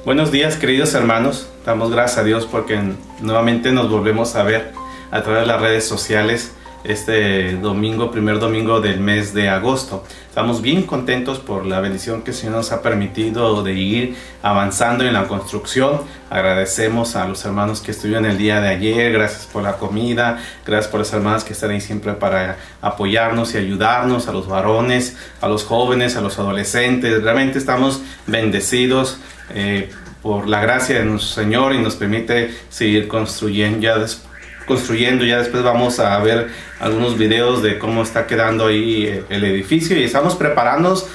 Buenos días, queridos hermanos. Damos gracias a Dios porque nuevamente nos volvemos a ver a través de las redes sociales este domingo, primer domingo del mes de agosto. Estamos bien contentos por la bendición que el Señor nos ha permitido de ir avanzando en la construcción. Agradecemos a los hermanos que estuvieron el día de ayer. Gracias por la comida. Gracias por las hermanas que están ahí siempre para apoyarnos y ayudarnos, a los varones, a los jóvenes, a los adolescentes. Realmente estamos bendecidos por la gracia de nuestro Señor y nos permite seguir construyendo. Ya después vamos a ver algunos videos de cómo está quedando ahí el edificio y estamos preparándonos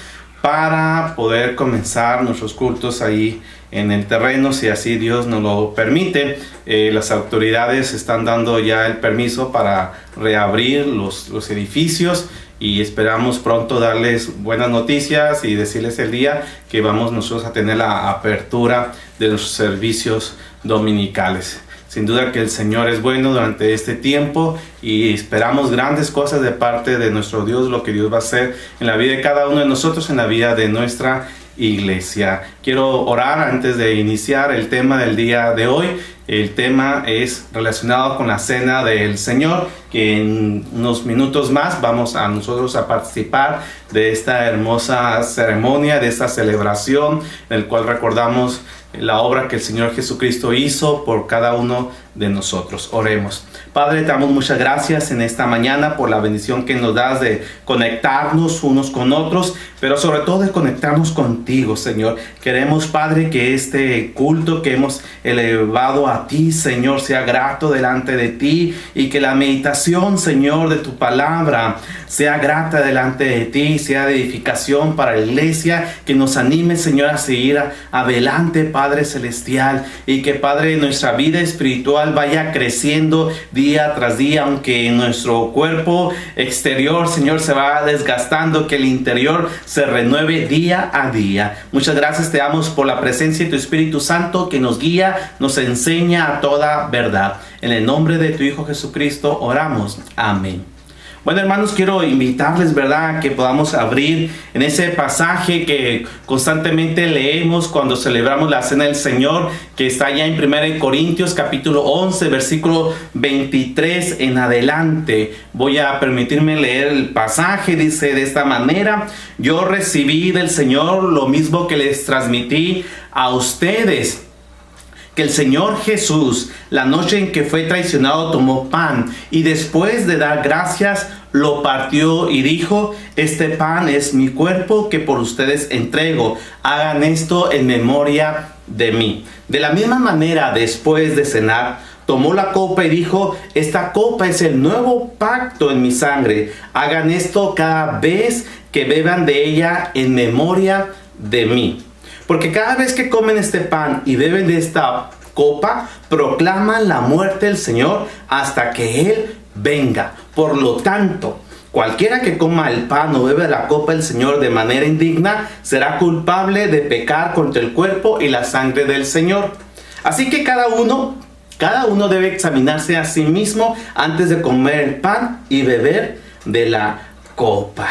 para poder comenzar nuestros cultos ahí en el terreno, si así Dios nos lo permite. Las autoridades están dando ya el permiso para reabrir los edificios y esperamos pronto darles buenas noticias y decirles el día que vamos nosotros a tener la apertura de los servicios dominicales. Sin duda que el Señor es bueno durante este tiempo y esperamos grandes cosas de parte de nuestro Dios, lo que Dios va a hacer en la vida de cada uno de nosotros, en la vida de nuestra iglesia. Quiero orar antes de iniciar el tema del día de hoy. El tema es relacionado con la cena del Señor, que en unos minutos más vamos a nosotros a participar de esta hermosa ceremonia, de esta celebración, en el cual recordamos la obra que el Señor Jesucristo hizo por cada uno de nosotros. Oremos. Padre, te damos muchas gracias en esta mañana por la bendición que nos das de conectarnos unos con otros, pero sobre todo de conectarnos contigo, Señor. Queremos, Padre, que este culto que hemos elevado a ti, Señor, sea grato delante de ti y que la meditación, Señor, de tu palabra sea grata delante de ti, sea de edificación para la iglesia, que nos anime, Señor, a seguir adelante, Padre Celestial, y que, Padre, nuestra vida espiritual vaya creciendo día tras día, aunque nuestro cuerpo exterior, Señor, se va desgastando, que el interior se renueve día a día. Muchas gracias te damos por la presencia de tu Espíritu Santo que nos guía, nos enseña a toda verdad. En el nombre de tu Hijo Jesucristo oramos. Amén. Bueno, hermanos, quiero invitarles, ¿verdad?, que podamos abrir en ese pasaje que constantemente leemos cuando celebramos la Cena del Señor, que está allá en 1 Corintios capítulo 11, versículo 23 en adelante. Voy a permitirme leer el pasaje. Dice de esta manera: yo recibí del Señor lo mismo que les transmití a ustedes, que el Señor Jesús, la noche en que fue traicionado, tomó pan y después de dar gracias lo partió y dijo: este pan es mi cuerpo que por ustedes entrego, hagan esto en memoria de mí. De la misma manera, después de cenar, tomó la copa y dijo: esta copa es el nuevo pacto en mi sangre, hagan esto cada vez que beban de ella en memoria de mí. Porque cada vez que comen este pan y beben de esta copa, proclaman la muerte del Señor hasta que Él venga. Por lo tanto, cualquiera que coma el pan o beba la copa del Señor de manera indigna, será culpable de pecar contra el cuerpo y la sangre del Señor. Así que cada uno debe examinarse a sí mismo antes de comer el pan y beber de la copa.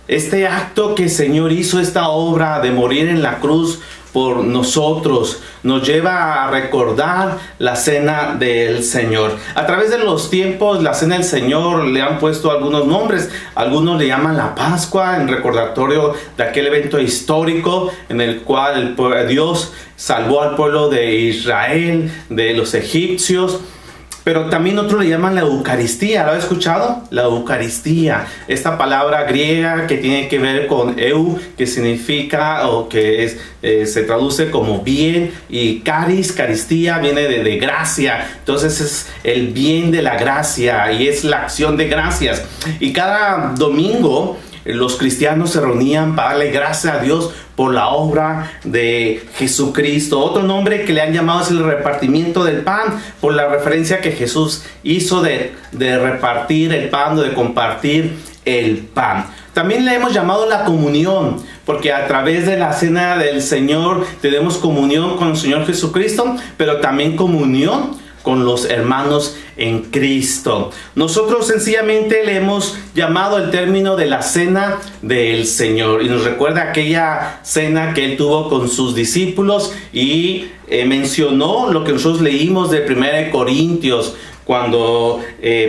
Este acto que el Señor hizo, esta obra de morir en la cruz por nosotros, nos lleva a recordar la cena del Señor. A través de los tiempos, la cena del Señor le han puesto algunos nombres. Algunos le llaman la Pascua, en recordatorio de aquel evento histórico en el cual Dios salvó al pueblo de Israel de los egipcios. Pero también otros le llaman la Eucaristía. ¿Lo has escuchado? La Eucaristía. Esta palabra griega que tiene que ver con eu, que significa o que se traduce como bien, y caristía viene de gracia. Entonces es el bien de la gracia y es la acción de gracias. Y cada domingo los cristianos se reunían para darle gracias a Dios por la obra de Jesucristo. Otro nombre que le han llamado es el repartimiento del pan, por la referencia que Jesús hizo de repartir el pan, de compartir el pan. También le hemos llamado la comunión, porque a través de la cena del Señor tenemos comunión con el Señor Jesucristo, pero también comunión con los hermanos en Cristo. Nosotros sencillamente le hemos llamado el término de la cena del Señor, y nos recuerda aquella cena que Él tuvo con sus discípulos, y mencionó lo que nosotros leímos de 1 Corintios, cuando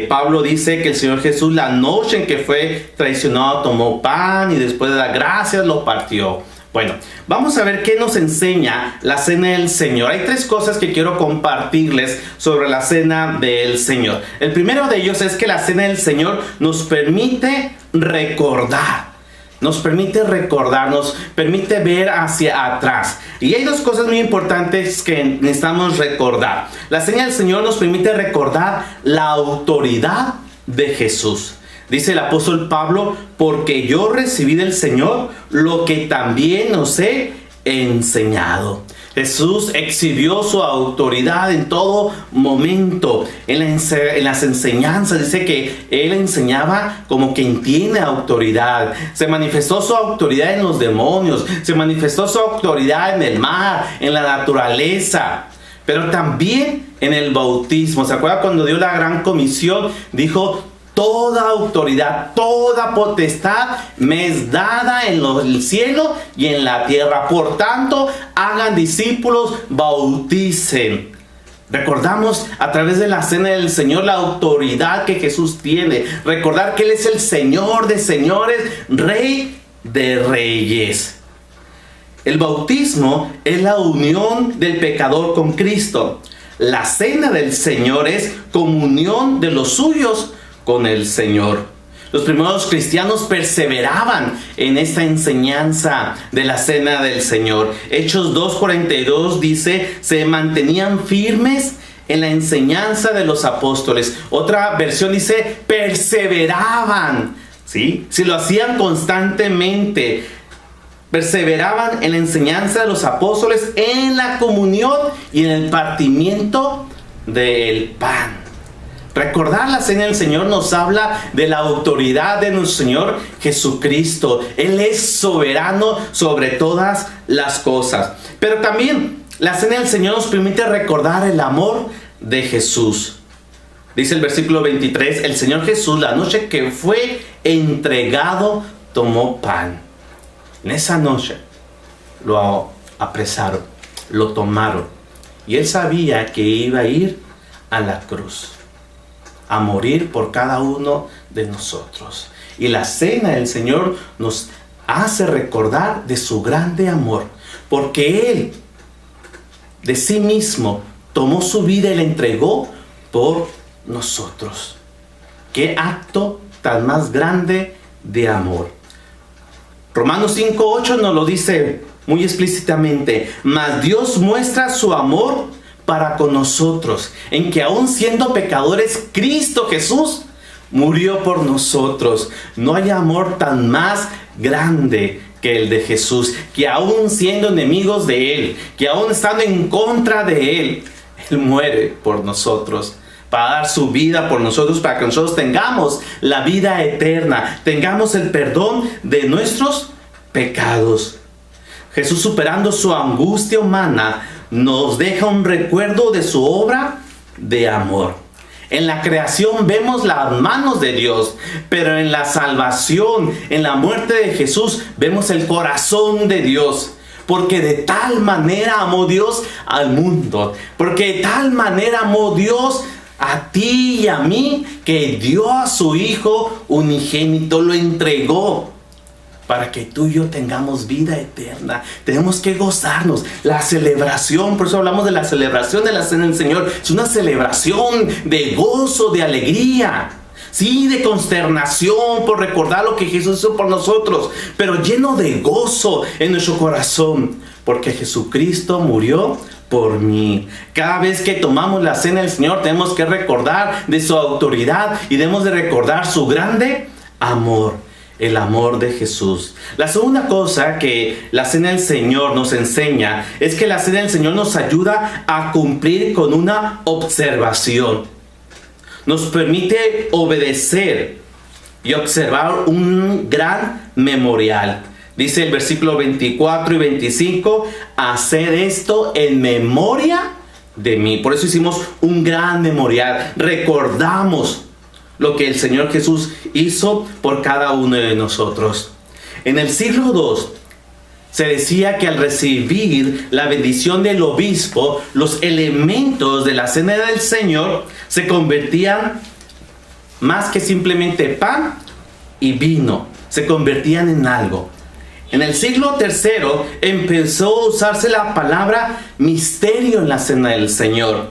Pablo dice que el Señor Jesús, la noche en que fue traicionado, tomó pan y después de dar gracias lo partió. Bueno, vamos a ver qué nos enseña la cena del Señor. Hay 3 cosas que quiero compartirles sobre la cena del Señor. El primero de ellos es que la cena del Señor nos permite recordar. Nos permite ver hacia atrás. Y hay 2 cosas muy importantes que necesitamos recordar. La cena del Señor nos permite recordar la autoridad de Jesús. Dice el apóstol Pablo, porque yo recibí del Señor lo que también os he enseñado. Jesús exhibió su autoridad en todo momento. En las enseñanzas dice que Él enseñaba como quien tiene autoridad. Se manifestó su autoridad en los demonios. Se manifestó su autoridad en el mar, en la naturaleza. Pero también en el bautismo. ¿Se acuerda cuando dio la gran comisión? Dijo, toda autoridad, toda potestad me es dada en el cielo y en la tierra. Por tanto, hagan discípulos, bauticen. Recordamos a través de la cena del Señor la autoridad que Jesús tiene. Recordar que Él es el Señor de señores, Rey de reyes. El bautismo es la unión del pecador con Cristo. La cena del Señor es comunión de los suyos con el Señor. Los primeros cristianos perseveraban en esta enseñanza de la cena del Señor. Hechos 2:42 dice, se mantenían firmes en la enseñanza de los apóstoles. Otra versión dice, perseveraban. ¿Sí? Si lo hacían constantemente, perseveraban en la enseñanza de los apóstoles, en la comunión y en el partimiento del pan. Recordar la cena del Señor nos habla de la autoridad de nuestro Señor Jesucristo. Él es soberano sobre todas las cosas. Pero también la cena del Señor nos permite recordar el amor de Jesús. Dice el versículo 23, el Señor Jesús, la noche que fue entregado, tomó pan. En esa noche lo apresaron, lo tomaron. Y Él sabía que iba a ir a la cruz, a morir por cada uno de nosotros. Y la cena del Señor nos hace recordar de su grande amor, porque Él de sí mismo tomó su vida y la entregó por nosotros. ¡Qué acto tan más grande de amor! Romanos 5:8 nos lo dice muy explícitamente, mas Dios muestra su amor para con nosotros, en que aún siendo pecadores, Cristo Jesús murió por nosotros. No hay amor tan más grande que el de Jesús, que aún siendo enemigos de Él, que aún estando en contra de Él, Él muere por nosotros, para dar su vida por nosotros, para que nosotros tengamos la vida eterna, tengamos el perdón de nuestros pecados. Jesús, superando su angustia humana, nos deja un recuerdo de su obra de amor. En la creación vemos las manos de Dios, pero en la salvación, en la muerte de Jesús, vemos el corazón de Dios. Porque de tal manera amó Dios al mundo, porque de tal manera amó Dios a ti y a mí, que dio a su Hijo unigénito, lo entregó para que tú y yo tengamos vida eterna. Tenemos que gozarnos. La celebración, por eso hablamos de la celebración de la cena del Señor. Es una celebración de gozo, de alegría. Sí, de consternación por recordar lo que Jesús hizo por nosotros, pero lleno de gozo en nuestro corazón, porque Jesucristo murió por mí. Cada vez que tomamos la cena del Señor, tenemos que recordar de su autoridad y debemos de recordar su grande amor. El amor de Jesús. La segunda cosa que la cena del Señor nos enseña es que la cena del Señor nos ayuda a cumplir con una observación. Nos permite obedecer y observar un gran memorial. Dice el versículo 24 y 25, haced esto en memoria de mí. Por eso hicimos un gran memorial. Recordamos lo que el Señor Jesús hizo por cada uno de nosotros. En el siglo II se decía que al recibir la bendición del obispo, los elementos de la cena del Señor se convertían más que simplemente pan y vino, se convertían en algo. En el siglo III empezó a usarse la palabra misterio en la cena del Señor.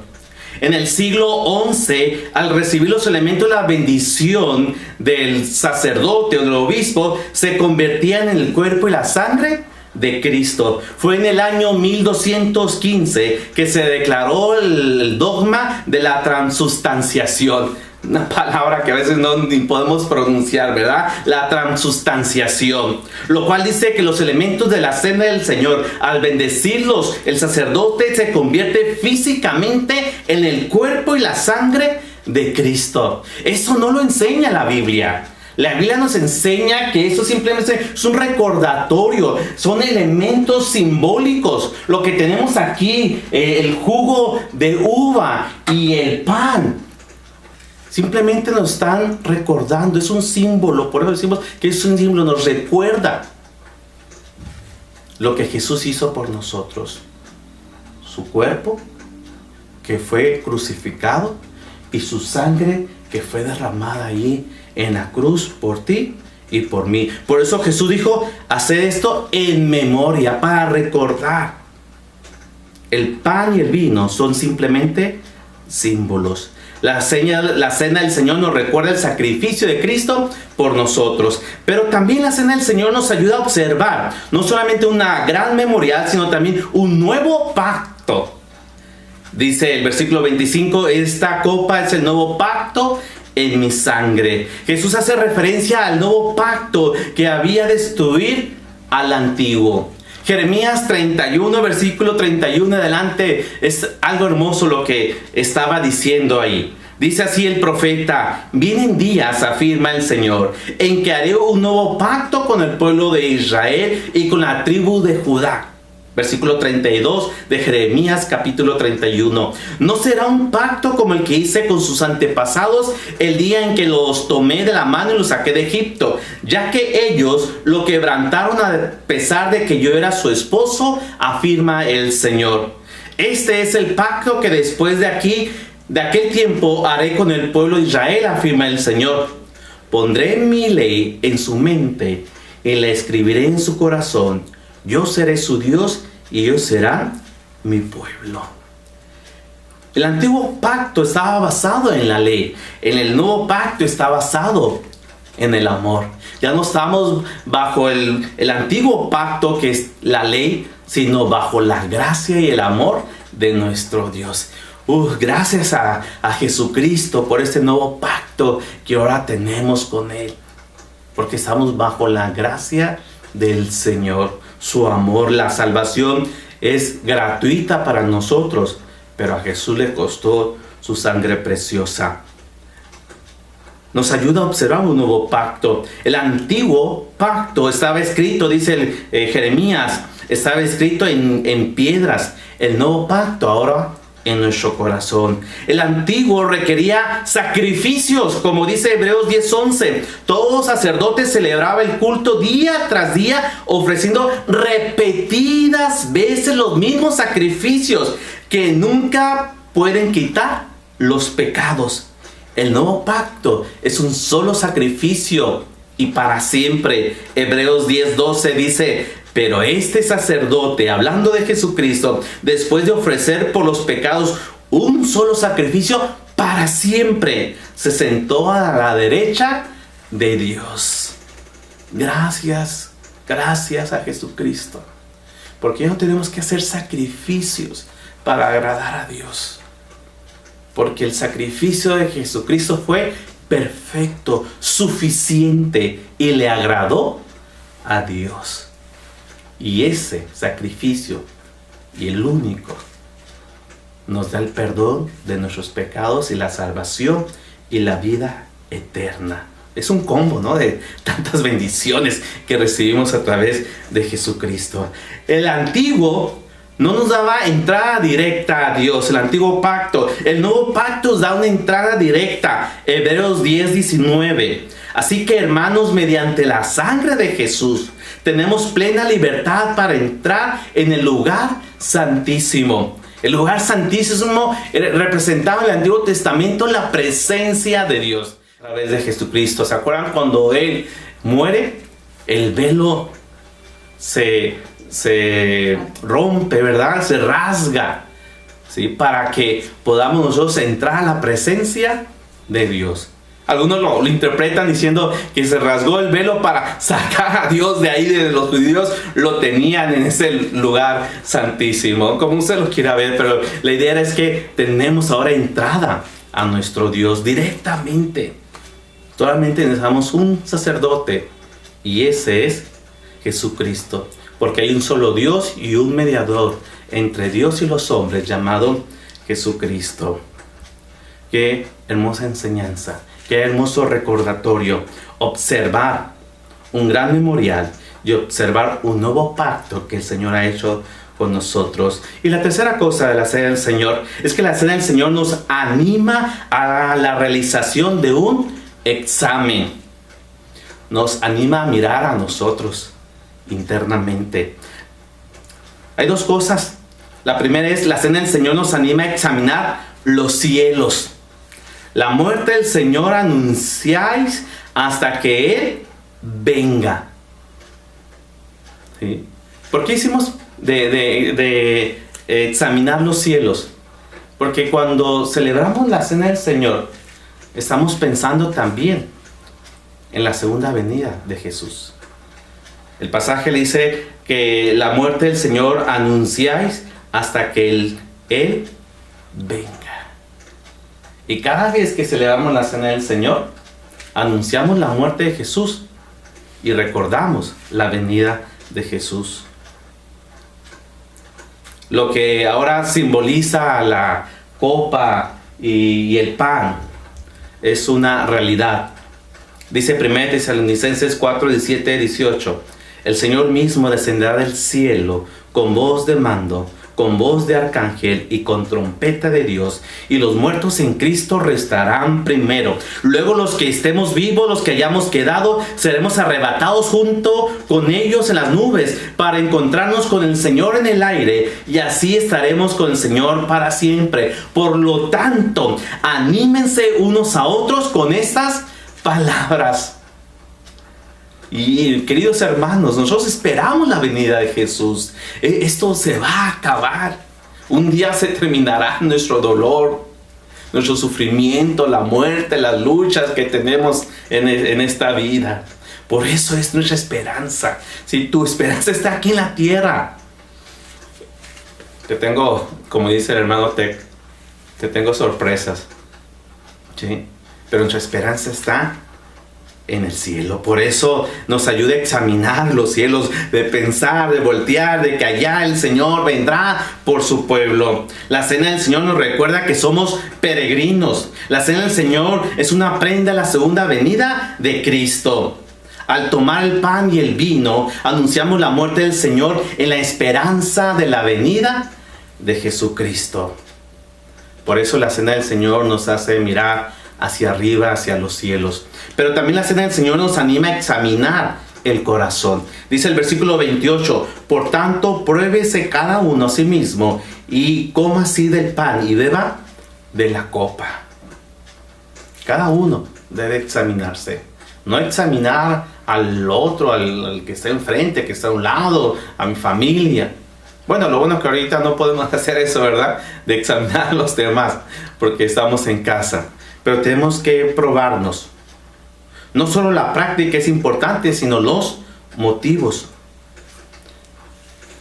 En el siglo XI, al recibir los elementos de la bendición del sacerdote o del obispo, se convertían en el cuerpo y la sangre de Cristo. Fue en el año 1215 que se declaró el dogma de la transustanciación. Una palabra que a veces no ni podemos pronunciar, ¿verdad? La transustanciación. Lo cual dice que los elementos de la cena del Señor, al bendecirlos, el sacerdote se convierte físicamente en el cuerpo y la sangre de Cristo. Eso no lo enseña la Biblia. La Biblia nos enseña que eso simplemente es un recordatorio, son elementos simbólicos. Lo que tenemos aquí, el jugo de uva y el pan, simplemente nos están recordando, es un símbolo. Por eso decimos que es un símbolo, nos recuerda lo que Jesús hizo por nosotros. Su cuerpo que fue crucificado y su sangre que fue derramada allí en la cruz por ti y por mí. Por eso Jesús dijo, haced esto en memoria, para recordar. El pan y el vino son simplemente símbolos. La cena del Señor nos recuerda el sacrificio de Cristo por nosotros. Pero también la cena del Señor nos ayuda a observar no solamente una gran memorial, sino también un nuevo pacto. Dice el versículo 25, esta copa es el nuevo pacto en mi sangre. Jesús hace referencia al nuevo pacto que había de destruir al antiguo. Jeremías 31, versículo 31 adelante, es algo hermoso lo que estaba diciendo ahí. Dice así el profeta, vienen días, afirma el Señor, en que haré un nuevo pacto con el pueblo de Israel y con la tribu de Judá. Versículo 32 de Jeremías capítulo 31. No será un pacto como el que hice con sus antepasados el día en que los tomé de la mano y los saqué de Egipto, ya que ellos lo quebrantaron a pesar de que yo era su esposo, afirma el Señor. Este es el pacto que después de aquel tiempo haré con el pueblo de Israel, afirma el Señor. Pondré mi ley en su mente y la escribiré en su corazón. Yo seré su Dios y ellos serán mi pueblo. El antiguo pacto estaba basado en la ley. En el nuevo pacto está basado en el amor. Ya no estamos bajo el antiguo pacto que es la ley, sino bajo la gracia y el amor de nuestro Dios. Gracias a Jesucristo por este nuevo pacto que ahora tenemos con Él. Porque estamos bajo la gracia del Señor. Su amor, la salvación es gratuita para nosotros, pero a Jesús le costó su sangre preciosa. Nos ayuda a observar un nuevo pacto. El antiguo pacto estaba escrito, dice Jeremías, estaba escrito en piedras. El nuevo pacto ahora en nuestro corazón. El antiguo requería sacrificios, como dice Hebreos 10:11. Todo sacerdote celebraba el culto día tras día, ofreciendo repetidas veces los mismos sacrificios que nunca pueden quitar los pecados. El nuevo pacto es un solo sacrificio y para siempre. Hebreos 10:12 dice, pero este sacerdote, hablando de Jesucristo, después de ofrecer por los pecados un solo sacrificio para siempre, se sentó a la derecha de Dios. Gracias a Jesucristo. Porque ya no tenemos que hacer sacrificios para agradar a Dios. Porque el sacrificio de Jesucristo fue perfecto, suficiente y le agradó a Dios. Y ese sacrificio, y el único, nos da el perdón de nuestros pecados y la salvación y la vida eterna. Es un combo, ¿no?, de tantas bendiciones que recibimos a través de Jesucristo. El antiguo no nos daba entrada directa a Dios, el antiguo pacto. El nuevo pacto nos da una entrada directa. Hebreos 10:19. Así que, hermanos, mediante la sangre de Jesús, tenemos plena libertad para entrar en el lugar santísimo. El lugar santísimo representaba en el Antiguo Testamento la presencia de Dios a través de Jesucristo. ¿Se acuerdan cuando Él muere? El velo se rompe, ¿verdad? Se rasga, ¿sí? Para que podamos nosotros entrar a la presencia de Dios. Algunos lo interpretan diciendo que se rasgó el velo para sacar a Dios de ahí, de los judíos lo tenían en ese lugar santísimo, como usted lo quiera ver, pero la idea es que tenemos ahora entrada a nuestro Dios directamente. Solamente necesitamos un sacerdote y ese es Jesucristo, porque hay un solo Dios y un mediador entre Dios y los hombres llamado Jesucristo. Qué hermosa enseñanza. Qué hermoso recordatorio, observar un gran memorial y observar un nuevo pacto que el Señor ha hecho con nosotros. Y la tercera cosa de la Cena del Señor es que la Cena del Señor nos anima a la realización de un examen. Nos anima a mirar a nosotros internamente. Hay dos cosas. La primera es, la Cena del Señor nos anima a examinar los cielos. La muerte del Señor anunciáis hasta que Él venga. ¿Sí? ¿Por qué hicimos de examinar los cielos? Porque cuando celebramos la Cena del Señor, estamos pensando también en la segunda venida de Jesús. El pasaje le dice que la muerte del Señor anunciáis hasta que Él venga. Y cada vez que celebramos la Cena del Señor, anunciamos la muerte de Jesús y recordamos la venida de Jesús. Lo que ahora simboliza la copa y el pan es una realidad. Dice 1 Tesalonicenses 4, 17, 18. El Señor mismo descenderá del cielo con voz de mando, con voz de arcángel y con trompeta de Dios, y los muertos en Cristo restarán primero. Luego los que estemos vivos, los que hayamos quedado, seremos arrebatados junto con ellos en las nubes para encontrarnos con el Señor en el aire, y así estaremos con el Señor para siempre. Por lo tanto, anímense unos a otros con estas palabras. Y queridos hermanos, nosotros esperamos la venida de Jesús. Esto se va a acabar. Un día se terminará nuestro dolor, nuestro sufrimiento, la muerte, las luchas que tenemos en esta vida. Por eso es nuestra esperanza. Si tu esperanza está aquí en la tierra, te tengo, como dice el hermano Tec, te tengo sorpresas. ¿Sí? Pero nuestra esperanza está en el cielo. Por eso nos ayuda a examinar los cielos, de pensar, de voltear, de que allá el Señor vendrá por su pueblo. La Cena del Señor nos recuerda que somos peregrinos. La Cena del Señor es una prenda a la segunda venida de Cristo. Al tomar el pan y el vino, anunciamos la muerte del Señor en la esperanza de la venida de Jesucristo. Por eso la Cena del Señor nos hace mirar hacia arriba, hacia los cielos. Pero también la Cena del Señor nos anima a examinar el corazón. Dice el versículo 28, por tanto, pruébese cada uno a sí mismo y coma así del pan y beba de la copa. Cada uno debe examinarse. No examinar al otro, al que está enfrente, que está a un lado, a mi familia. Bueno, lo bueno es que ahorita no podemos hacer eso, ¿verdad? De examinar a los demás, porque estamos en casa. Pero tenemos que probarnos. No solo la práctica es importante, sino los motivos.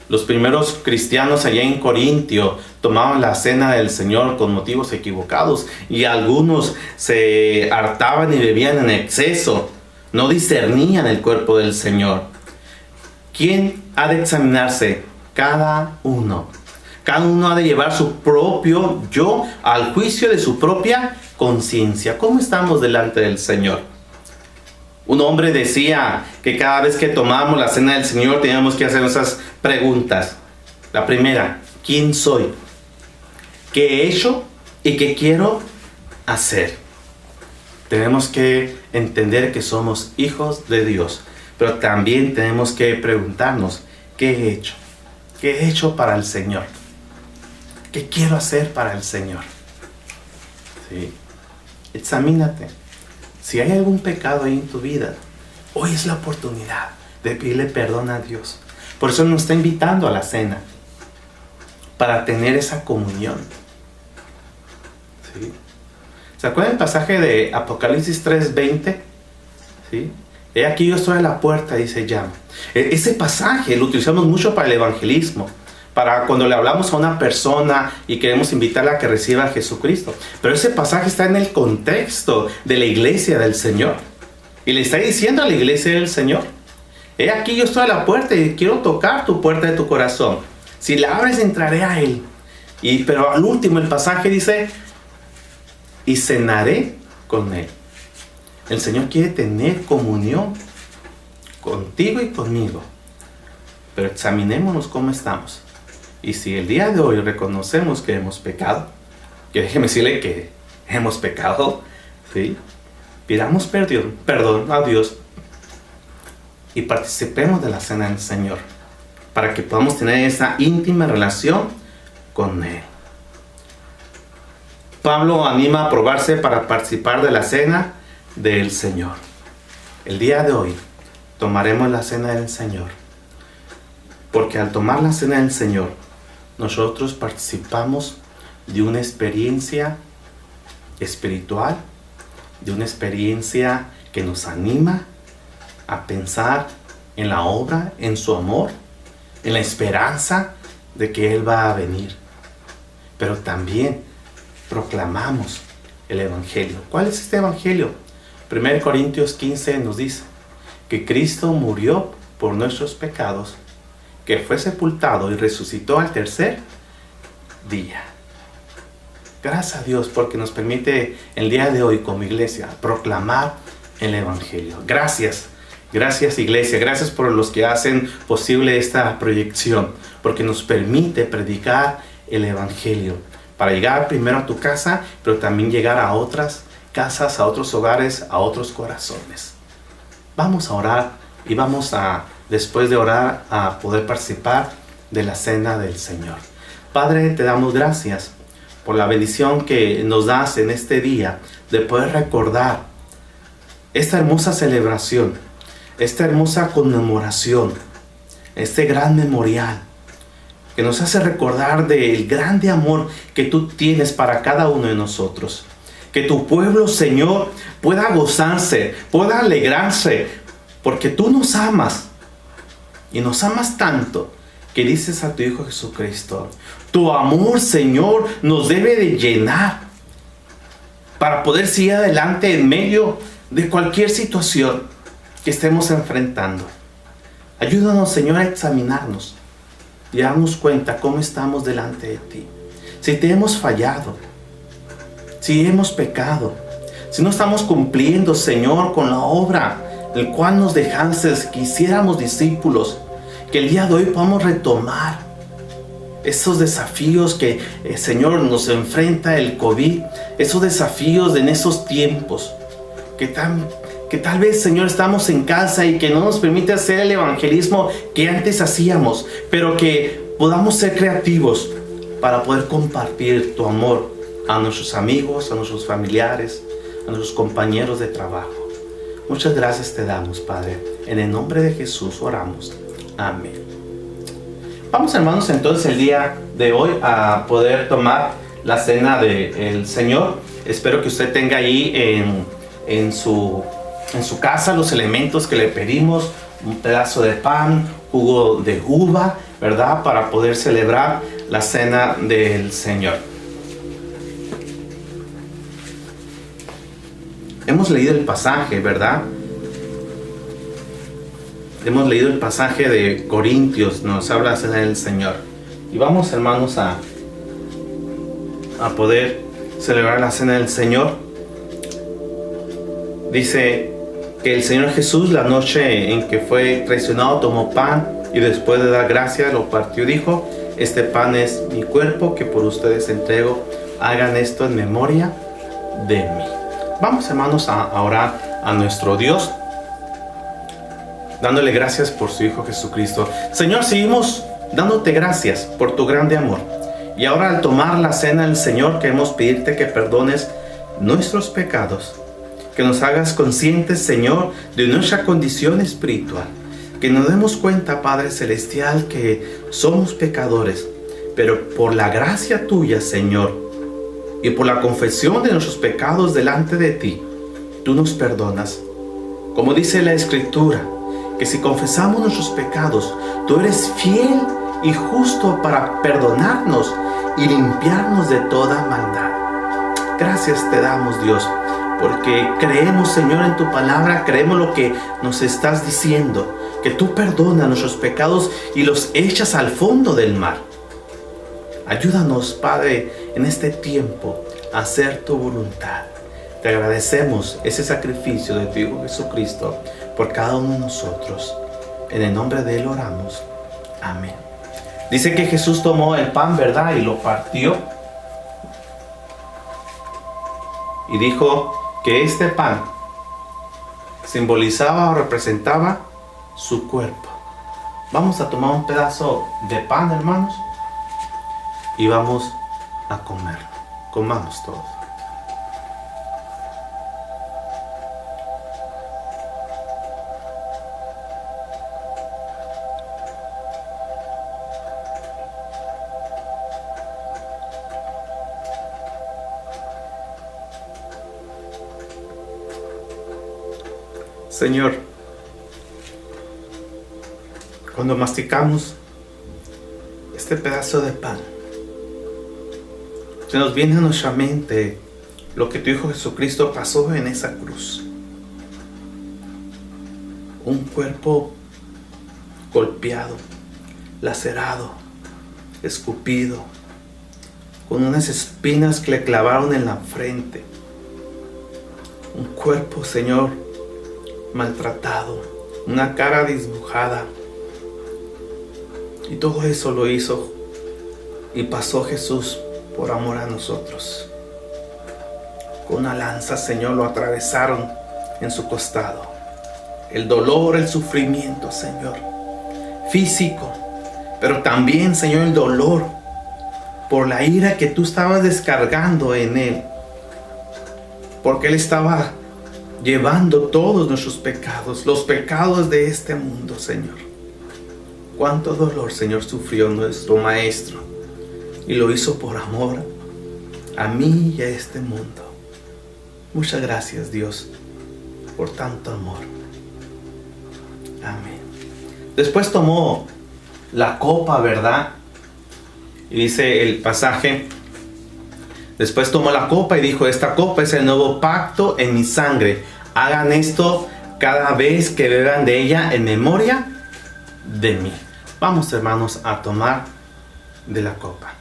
Los primeros cristianos allá en Corintio tomaban la cena del Señor con motivos equivocados, y algunos se hartaban y bebían en exceso. No discernían el cuerpo del Señor. ¿Quién ha de examinarse? Cada uno. Cada uno ha de llevar su propio yo al juicio de su propia conciencia. ¿Cómo estamos delante del Señor? Un hombre decía que cada vez que tomamos la cena del Señor teníamos que hacer esas preguntas. La primera, quién soy, qué he hecho y qué quiero hacer. Tenemos que entender que somos hijos de Dios, pero también tenemos que preguntarnos, ¿qué he hecho? ¿Qué he hecho para el Señor? ¿Qué quiero hacer para el Señor? ¿Sí? Examínate. Si hay algún pecado ahí en tu vida, hoy es la oportunidad de pedirle perdón a Dios. Por eso nos está invitando a la cena, para tener esa comunión. ¿Sí? ¿Se acuerdan el pasaje de Apocalipsis 3:20? ¿Sí? He aquí yo estoy a la puerta, dice, llama. Ese pasaje lo utilizamos mucho para el evangelismo, para cuando le hablamos a una persona y queremos invitarla a que reciba a Jesucristo. Pero ese pasaje está en el contexto de la iglesia del Señor. Y le está diciendo a la iglesia del Señor, he aquí yo estoy a la puerta y quiero tocar tu puerta de tu corazón. Si la abres, entraré a Él. Pero al último el pasaje dice, y cenaré con Él. El Señor quiere tener comunión contigo y conmigo. Pero examinémonos cómo estamos. Y si el día de hoy reconocemos que hemos pecado, que déjeme decirle que hemos pecado, ¿sí? Pidamos perdón a Dios y participemos de la cena del Señor, para que podamos tener esa íntima relación con Él. Pablo anima a probarse para participar de la cena del Señor. El día de hoy tomaremos la cena del Señor, porque al tomar la cena del Señor, nosotros participamos de una experiencia espiritual, de una experiencia que nos anima a pensar en la obra, en su amor, en la esperanza de que Él va a venir. Pero también proclamamos el Evangelio. ¿Cuál es este Evangelio? 1 Corintios 15 nos dice que Cristo murió por nuestros pecados, que fue sepultado y resucitó al tercer día. Gracias a Dios porque nos permite el día de hoy como iglesia proclamar el Evangelio. Gracias iglesia, gracias por los que hacen posible esta proyección, porque nos permite predicar el Evangelio para llegar primero a tu casa, pero también llegar a otras casas, a otros hogares, a otros corazones. Vamos a orar y vamos a, después de orar, a poder participar de la cena del Señor. Padre, te damos gracias por la bendición que nos das en este día de poder recordar esta hermosa celebración, esta hermosa conmemoración, este gran memorial que nos hace recordar del grande amor que tú tienes para cada uno de nosotros. Que tu pueblo, Señor, pueda gozarse, pueda alegrarse, porque tú nos amas y nos amas tanto que dices a tu Hijo Jesucristo, tu amor, Señor, nos debe de llenar para poder seguir adelante en medio de cualquier situación que estemos enfrentando. Ayúdanos, Señor, a examinarnos y a darnos cuenta cómo estamos delante de ti. Si te hemos fallado, si hemos pecado, si no estamos cumpliendo, Señor, con la obra del cual nos dejaste que hiciéramos discípulos, que el día de hoy podamos retomar esos desafíos que, Señor, nos enfrenta el COVID, esos desafíos en esos tiempos, que tal vez, Señor, estamos en casa y que no nos permite hacer el evangelismo que antes hacíamos, pero que podamos ser creativos para poder compartir tu amor a nuestros amigos, a nuestros familiares, a nuestros compañeros de trabajo. Muchas gracias te damos, Padre. En el nombre de Jesús oramos. Amén. Vamos, hermanos, entonces el día de hoy a poder tomar la cena del Señor. Espero que usted tenga ahí en su casa los elementos que le pedimos: un pedazo de pan, jugo de uva, ¿verdad? Para poder celebrar la cena del Señor. Hemos leído el pasaje, ¿verdad? Hemos leído el pasaje de Corintios, nos habla de la cena del Señor. Y vamos, hermanos, a poder celebrar la cena del Señor. Dice que el Señor Jesús, la noche en que fue traicionado, tomó pan y después de dar gracias lo partió y dijo: este pan es mi cuerpo que por ustedes entrego. Hagan esto en memoria de mí. Vamos, hermanos, a orar a nuestro Dios, dándole gracias por su Hijo Jesucristo. Señor, seguimos dándote gracias por tu grande amor. Y ahora, al tomar la cena del Señor, queremos pedirte que perdones nuestros pecados, que nos hagas conscientes, Señor, de nuestra condición espiritual, que nos demos cuenta, Padre Celestial, que somos pecadores, pero por la gracia tuya, Señor, y por la confesión de nuestros pecados delante de ti, tú nos perdonas. Como dice la Escritura, que si confesamos nuestros pecados, tú eres fiel y justo para perdonarnos y limpiarnos de toda maldad. Gracias te damos, Dios, porque creemos, Señor, en tu palabra, creemos lo que nos estás diciendo, que tú perdonas nuestros pecados y los echas al fondo del mar. Ayúdanos, Padre, en este tiempo a hacer tu voluntad. Te agradecemos ese sacrificio de tu Hijo Jesucristo por cada uno de nosotros. En el nombre de Él oramos. Amén. Dice que Jesús tomó el pan, ¿verdad? Y lo partió. Y dijo que este pan simbolizaba o representaba su cuerpo. Vamos a tomar un pedazo de pan, hermanos, y vamos a comerlo. Comamos todos. Señor, cuando masticamos este pedazo de pan, se nos viene a nuestra mente lo que tu Hijo Jesucristo pasó en esa cruz. Un cuerpo golpeado, lacerado, escupido, con unas espinas que le clavaron en la frente. Un cuerpo, Señor, maltratado, una cara dibujada. Y todo eso lo hizo y pasó Jesús por amor a nosotros. Con una lanza, Señor, lo atravesaron en su costado. El dolor, el sufrimiento, Señor, físico, pero también, Señor, el dolor por la ira que tú estabas descargando en Él, porque Él estaba llevando todos nuestros pecados, los pecados de este mundo, Señor. Cuánto dolor, Señor, sufrió nuestro Maestro, y lo hizo por amor a mí y a este mundo. Muchas gracias, Dios, por tanto amor. Amén. Después tomó la copa, ¿verdad? Y dice el pasaje: después tomó la copa y dijo: esta copa es el nuevo pacto en mi sangre. Hagan esto cada vez que beban de ella en memoria de mí. Vamos, hermanos, a tomar de la copa.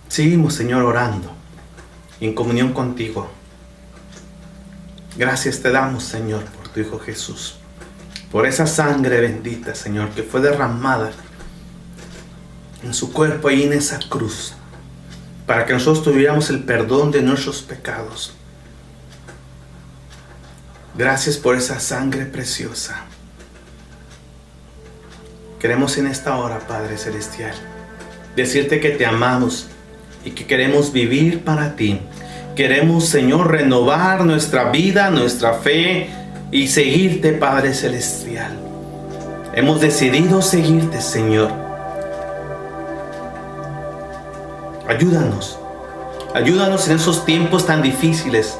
Seguimos, Señor, orando en comunión contigo. Gracias te damos, Señor, por tu Hijo Jesús, por esa sangre bendita, Señor, que fue derramada en su cuerpo ahí en esa cruz, para que nosotros tuviéramos el perdón de nuestros pecados. Gracias por esa sangre preciosa. Queremos en esta hora, Padre Celestial, decirte que te amamos y que queremos vivir para ti. Queremos, Señor, renovar nuestra vida, nuestra fe y seguirte, Padre Celestial. Hemos decidido seguirte, Señor. Ayúdanos. Ayúdanos en esos tiempos tan difíciles.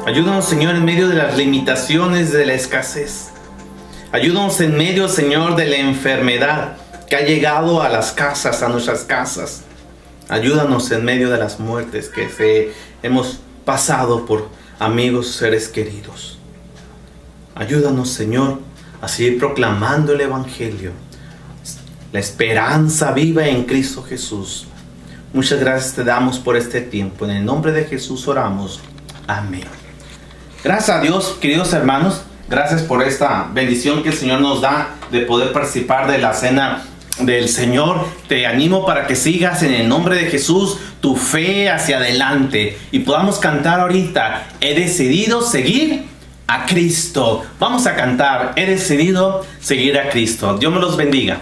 Ayúdanos, Señor, en medio de las limitaciones, de la escasez. Ayúdanos en medio, Señor, de la enfermedad que ha llegado a las casas, a nuestras casas. Ayúdanos en medio de las muertes que hemos pasado por amigos, seres queridos. Ayúdanos, Señor, a seguir proclamando el Evangelio, la esperanza viva en Cristo Jesús. Muchas gracias te damos por este tiempo. En el nombre de Jesús oramos. Amén. Gracias a Dios, queridos hermanos. Gracias por esta bendición que el Señor nos da de poder participar de la cena del Señor. Te animo para que sigas en el nombre de Jesús tu fe hacia adelante y podamos cantar ahorita: he decidido seguir a Cristo. Vamos a cantar: he decidido seguir a Cristo. Dios me los bendiga.